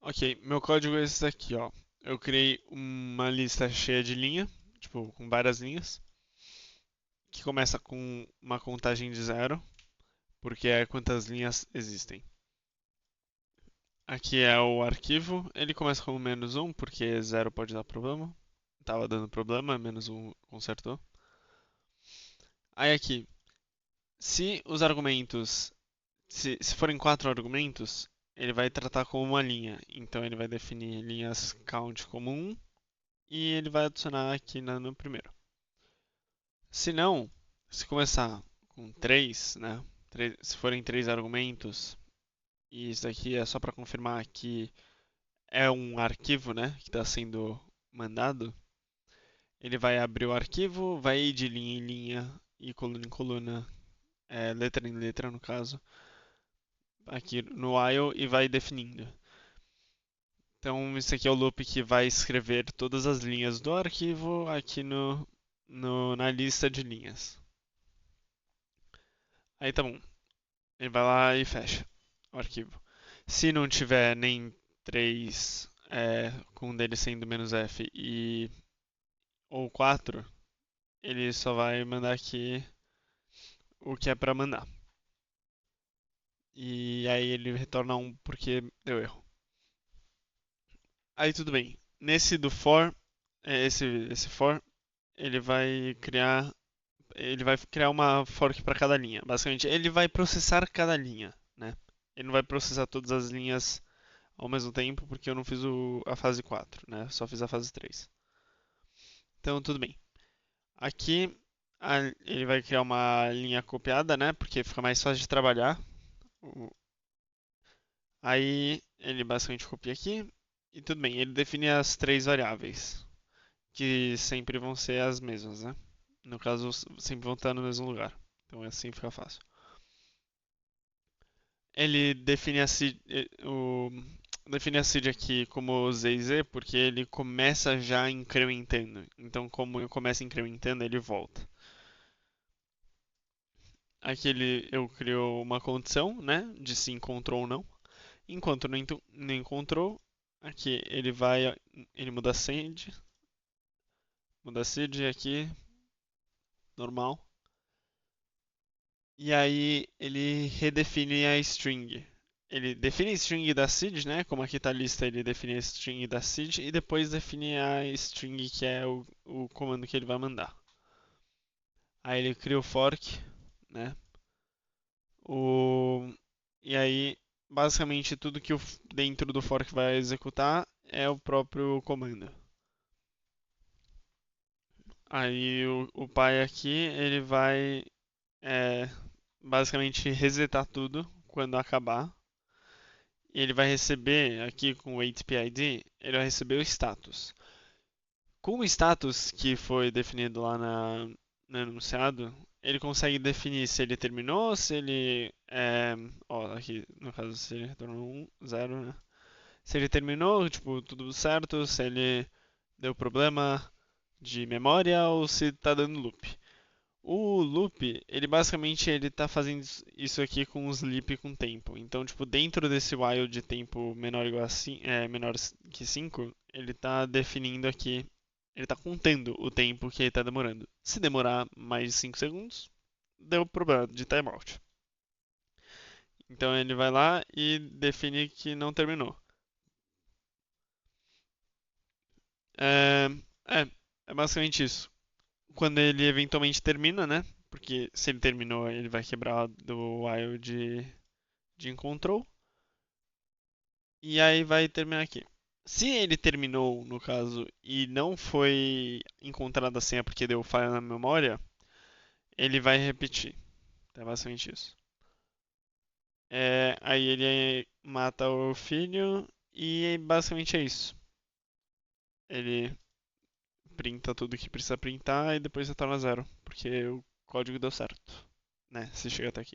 Ok, meu código é esse daqui, ó. Eu criei uma lista cheia de linha, tipo, com várias linhas, que começa com uma contagem de zero, porque é quantas linhas existem. Aqui é o arquivo, ele começa com menos um, porque zero pode dar problema. Tava dando problema, menos um consertou. Aí aqui, se os argumentos, se forem quatro argumentos, ele vai tratar como uma linha. Então ele vai definir linhas count como um e ele vai adicionar aqui no primeiro. Se não, se começar com três, né? Se forem três argumentos, e isso aqui é só para confirmar que é um arquivo, né? Que está sendo mandado. Ele vai abrir o arquivo, vai ir de linha em linha e coluna em coluna, letra em letra no caso, aqui no while e vai definindo. Então, isso aqui é o loop que vai escrever todas as linhas do arquivo aqui na lista de linhas. Aí tá bom. Ele vai lá e fecha o arquivo. Se não tiver nem 3, com um deles sendo menos "-f" ou 4, ele só vai mandar aqui o que é para mandar. E aí ele retorna um porque deu erro. Aí tudo bem. Nesse do for, esse for, ele vai criar uma fork para cada linha. Basicamente, ele vai processar cada linha, né? Ele não vai processar todas as linhas ao mesmo tempo, porque eu não fiz a fase 4, né? Só fiz a fase 3. Então, tudo bem. Aqui ele vai criar uma linha copiada, né? Porque fica mais fácil de trabalhar. Aí ele basicamente copia aqui e tudo bem. Ele define as três variáveis, que sempre vão ser as mesmas, né? No caso, sempre vão estar no mesmo lugar. Então assim fica fácil. Ele define define a seed aqui como Z e Z porque ele começa já incrementando. Então, como eu começo incrementando, ele volta. Aqui eu crio uma condição, né, de se encontrou ou não. Enquanto não encontrou, aqui ele muda a seed aqui, normal. E aí ele redefine a string. Ele define a string da seed, né? Como aqui está a lista, ele define a string da seed e depois define a string que é o comando que ele vai mandar. Aí ele cria o fork, né? O, e aí, basicamente, tudo que dentro do fork vai executar é o próprio comando. Aí o pai aqui, ele vai é, basicamente resetar tudo quando acabar. E ele vai receber aqui com o ATPID, ele vai receber o status. Com o status que foi definido lá no enunciado, ele consegue definir se ele terminou, se ele. Ó, aqui no caso, se ele retornou 1, 0, né? Se ele terminou, tipo, tudo certo, se ele deu problema de memória ou se tá dando loop. O loop, ele basicamente ele tá fazendo isso aqui com os sleep com tempo. Então, tipo, dentro desse while de tempo menor, igual a menor que 5, ele tá definindo aqui, ele tá contando o tempo que ele tá demorando. Se demorar mais de 5 segundos, deu problema de timeout. Então ele vai lá e define que não terminou. É, é basicamente isso. Quando ele eventualmente termina, né? Porque se ele terminou, ele vai quebrar do while de encontrou. E aí vai terminar aqui. Se ele terminou, no caso, e não foi encontrada a senha porque deu falha na memória, ele vai repetir. É basicamente isso. Aí ele mata o filho e basicamente é isso. Ele printa tudo que precisa printar e depois retorna zero, porque o código deu certo, né? Se chega até aqui.